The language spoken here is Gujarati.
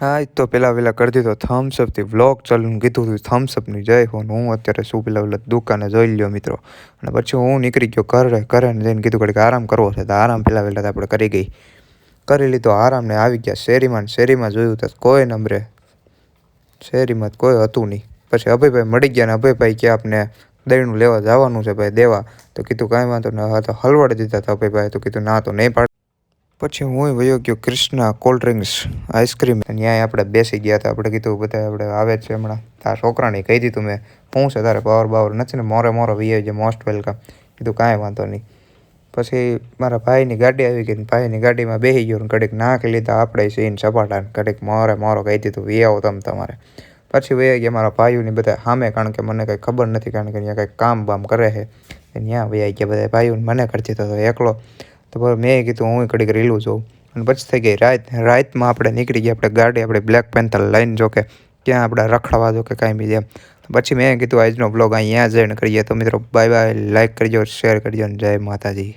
હા, એ તો પેલા કરી દીધો થમ્સઅપથી વ્લોગ ચાલુને કીધું હતું થમ્સઅપની જય હો ને હું અત્યારે શું પેલા દુકાને જોઈ લ્યો મિત્રો. અને પછી હું નીકળી ગયો ઘરે ને જઈને કીધું ઘડીક આરામ કરવો છે તો આરામ પેલા આપણે કરી લીધો આરામ ને આવી ગયા શેરીમાં જોયું તો કોઈ નંબરે શેરીમાં કોઈ હતું નહીં. પછી અભયભાઈ મળી ગયા ને અભયભાઈ કે આપને દહીંનું લેવા જવાનું છે ભાઈ દેવા. તો કીધું કાંઈ વાંધો ન હા તો હલવાડી દીધા હતા અભયભાઈ. તો કીધું ના તો નહીં પાડ. પછી હું વયો ગયો ક્રિષ્ના કોલ્ડ ડ્રિંક્સ આઈસ્ક્રીમ ત્યાં આપણે બેસી ગયા હતા. આપણે કીધું બધા આપણે આવે જ છે હમણાં તારા છોકરાને કહી દીધું મેં શું છે તારે પાવર નથી ને મોરે વી આવી મોસ્ટ વેલકમ. કીધું કાંઈ વાંધો નહીં. પછી મારા ભાઈની ગાડી આવી ગઈ ને ભાઈની ગાડીમાં બેસી ગયો ને ઘડીક નાખી લીધા આપણે સીન સપાટા ઘડીક મોરો કહી દીધું વી આવો તમારે. પછી વયા ગયા મારા ભાઈઓની બધા સામે કારણ કે મને કંઈ ખબર નથી કારણ કે અહીંયા કંઈક કામ બામ કરે છે. ત્યાં વયા ગયા બધા ભાઈઓને મને કરી દીધો હતો એકલો. તો મેં કીધું હું ઘડીક રીલું જોઉં અને પછી થઈ ગઈ રાતમાં આપણે નીકળી ગયા આપણે ગાડી આપણે બ્લેક પેન્થર લઈને જો કે ક્યાં આપણે રખડવા જો કે કાંઈ બી એમ. પછી મેં કીધું આજનો બ્લોગ અહીંયા જઈને કરીએ. તો મિત્રો બાય બાય, લાઈક કરજો, શેર કરજો અને જય માતાજી.